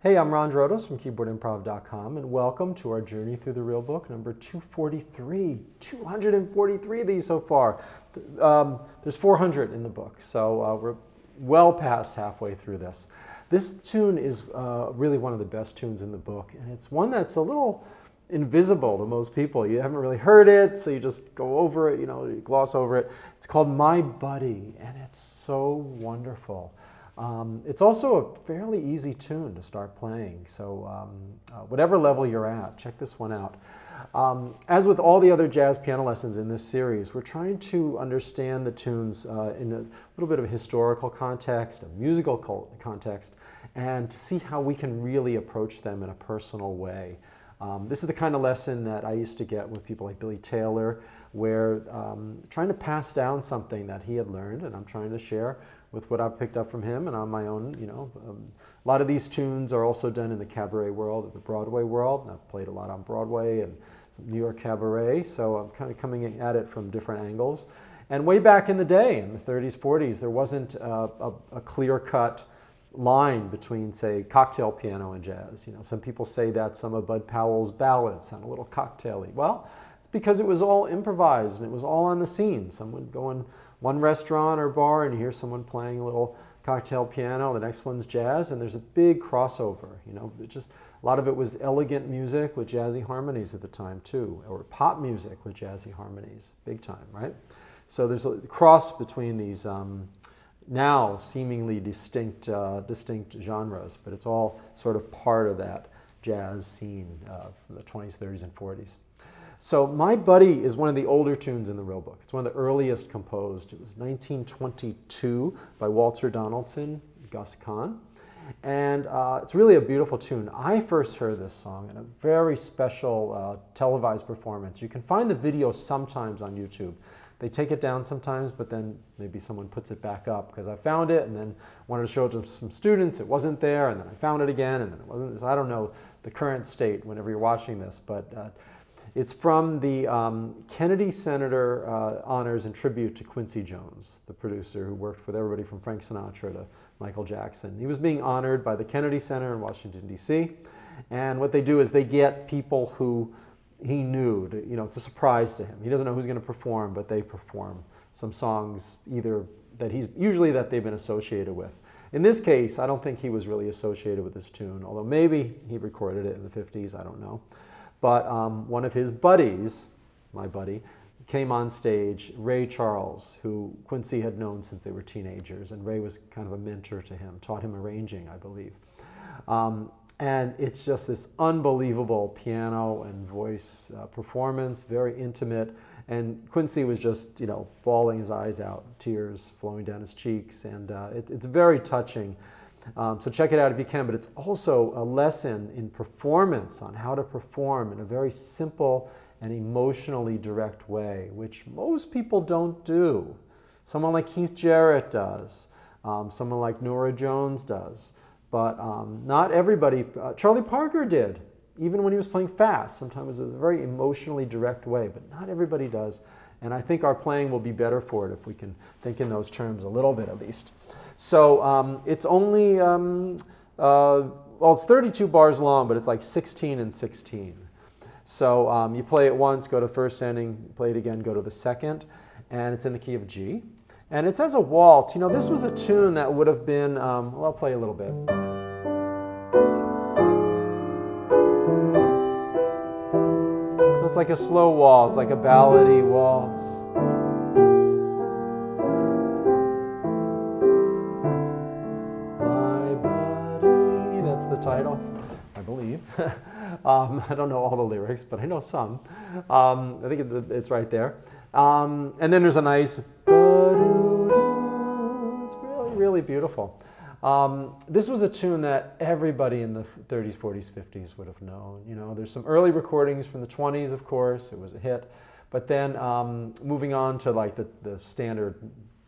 Hey, I'm Ron Drotos from keyboardimprov.com, and welcome to our journey through the real book, number 243. 243 of these so far. There's 400 in the book, so we're well past halfway through this. This tune is really one of the best tunes in the book, and it's one that's a little invisible to most people. You haven't really heard it, so you just go over it, you gloss over it. It's called My Buddy, and it's so wonderful. It's also a fairly easy tune to start playing, so whatever level you're at, check this one out. As with all the other jazz piano lessons in this series, we're trying to understand the tunes in a little bit of a historical context, a musical context, and to see how we can really approach them in a personal way. This is the kind of lesson that I used to get with people like Billy Taylor, where trying to pass down something that he had learned, and I'm trying to share with what I've picked up from him and on my own. A lot of these tunes are also done in the Cabaret world, the Broadway world, and I've played a lot on Broadway and New York Cabaret, so I'm kind of coming at it from different angles. And way back in the day, in the 30s, 40s, there wasn't a clear-cut line between, say, cocktail piano and jazz. Some people say that some of Bud Powell's ballads sound a little cocktaily. Well, it's because it was all improvised and it was all on the scene. Someone would go in one restaurant or bar and you hear someone playing a little cocktail piano, the next one's jazz, and there's a big crossover. Just a lot of it was elegant music with jazzy harmonies at the time too, or pop music with jazzy harmonies, big time, right? So there's a cross between these now seemingly distinct genres, but it's all sort of part of that jazz scene from the 20s, 30s, and 40s. So My Buddy is one of the older tunes in the real book. It's one of the earliest composed. It was 1922 by Walter Donaldson, Gus Kahn. And it's really a beautiful tune. I first heard this song in a very special televised performance. You can find the video sometimes on YouTube. They take it down sometimes, but then maybe someone puts it back up, because I found it and then wanted to show it to some students. It wasn't there, and then I found it again, and then it wasn't. So I don't know the current state whenever you're watching this, but it's from the Kennedy Senator Honors and Tribute to Quincy Jones, the producer who worked with everybody from Frank Sinatra to Michael Jackson. He was being honored by the Kennedy Center in Washington, D.C., and what they do is they get people who he knew, it's a surprise to him. He doesn't know who's going to perform, but they perform some songs either that that they've been associated with. In this case, I don't think he was really associated with this tune, although maybe he recorded it in the 50s, I don't know. But one of his buddies, my buddy, came on stage, Ray Charles, who Quincy had known since they were teenagers, and Ray was kind of a mentor to him, taught him arranging, I believe. And it's just this unbelievable piano and voice performance, very intimate. And Quincy was just, bawling his eyes out, tears flowing down his cheeks. And it's very touching. So check it out if you can. But it's also a lesson in performance, on how to perform in a very simple and emotionally direct way, which most people don't do. Someone like Keith Jarrett does. Someone like Norah Jones does. But not everybody. Charlie Parker did, even when he was playing fast. Sometimes it was a very emotionally direct way, but not everybody does. And I think our playing will be better for it if we can think in those terms a little bit at least. So it's only, it's 32 bars long, but it's like 16 and 16. So you play it once, go to first ending, play it again, go to the second, and it's in the key of G. And it's as a waltz. This was a tune that would have been, I'll play a little bit. So it's like a slow waltz, like a ballady waltz. My buddy, that's the title, I believe. I don't know all the lyrics, but I know some. I think it's right there. And then there's a nice, it's really, really beautiful. This was a tune that everybody in the 30s, 40s, 50s would have known. There's some early recordings from the 20s, of course. It was a hit. But then moving on to like the standard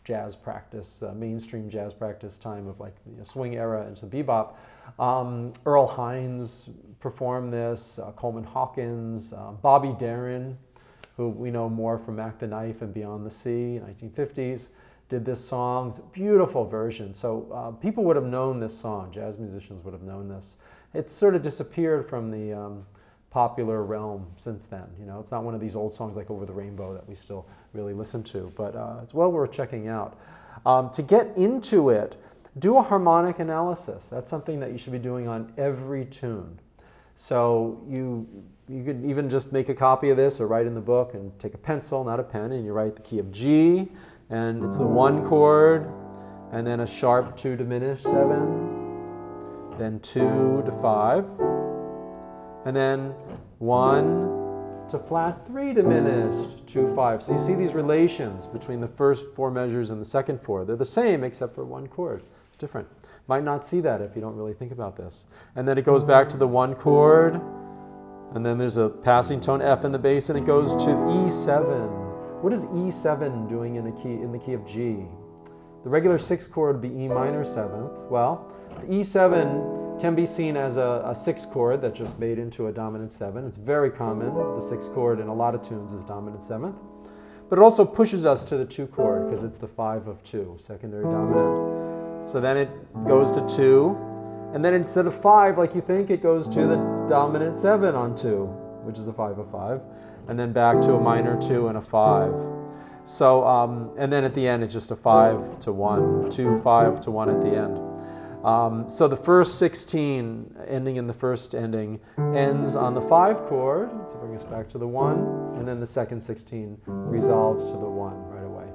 jazz practice, mainstream jazz practice time of like swing era and some bebop. Earl Hines performed this, Coleman, Hawkins, Bobby Darin, who we know more from Mac the Knife and Beyond the Sea, 1950s. did this song. It's a beautiful version. So people would have known this song. Jazz musicians would have known this. it's sort of disappeared from the popular realm since then. You know, it's not one of these old songs like Over the Rainbow that we still really listen to, but it's well worth checking out. To get into it, do a harmonic analysis. That's something that you should be doing on every tune. So you could even just make a copy of this or write in the book and take a pencil, not a pen, and you write the key of G, and it's the 1 chord, and then a sharp 2 diminished 7, then 2 to 5, and then 1 to flat 3 diminished, 2, 5. So you see these relations between the first 4 measures and the second 4. They're the same except for 1 chord. It's different. Might not see that if you don't really think about this. And then it goes back to the 1 chord, and then there's a passing tone F in the bass, and it goes to E7. What is E7 doing in the key of G? The regular 6th chord would be E minor 7th. Well, the E7 can be seen as a 6th chord that just made into a dominant 7. It's very common. The 6th chord in a lot of tunes is dominant 7th. But it also pushes us to the 2 chord because it's the 5 of 2, secondary dominant. So then it goes to 2, and then instead of 5, like you think, it goes to the dominant 7 on 2, which is a 5 of 5, and then back to a minor 2 and a 5. So, and then at the end, it's just a 5 to 1, 2, 5 to 1 at the end. So the first 16, ending in the first ending, ends on the 5 chord, to bring us back to the 1, and then the second 16 resolves to the 1 right away.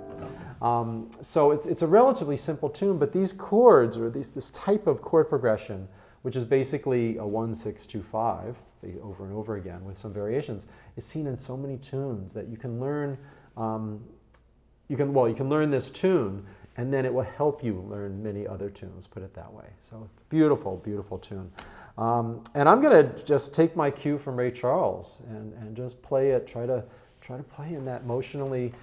So it's a relatively simple tune, but these chords, or this type of chord progression, which is basically a 1, 6, 2, 5, over and over again with some variations, is seen in so many tunes that you can learn. You can learn this tune, and then it will help you learn many other tunes. Put it that way. So it's a beautiful, beautiful tune. And I'm going to just take my cue from Ray Charles and just play it. Try to play in that emotionally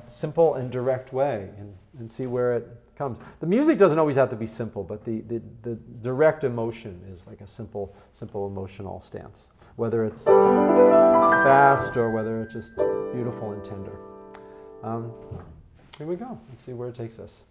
simple and direct way, and see where it comes. The music doesn't always have to be simple, but the direct emotion is like a simple emotional stance, whether it's fast or whether it's just beautiful and tender. Here we go. Let's see where it takes us.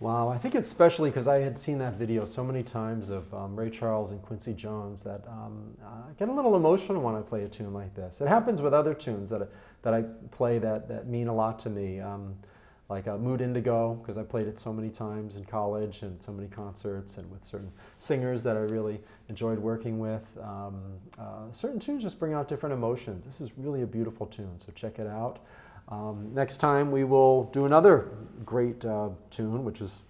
Wow, I think it's especially because I had seen that video so many times of Ray Charles and Quincy Jones that I get a little emotional when I play a tune like this. It happens with other tunes that I play that mean a lot to me, like Mood Indigo, because I played it so many times in college and so many concerts and with certain singers that I really enjoyed working with. Certain tunes just bring out different emotions. This is really a beautiful tune, so check it out. Next time we will do another great tune, which is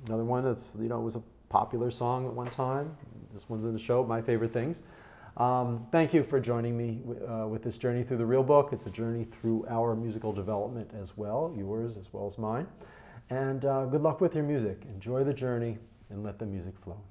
another one that's, was a popular song at one time. This one's in the show, My Favorite Things. Thank you for joining me with this journey through the real book. It's a journey through our musical development as well, yours as well as mine. And good luck with your music. Enjoy the journey and let the music flow.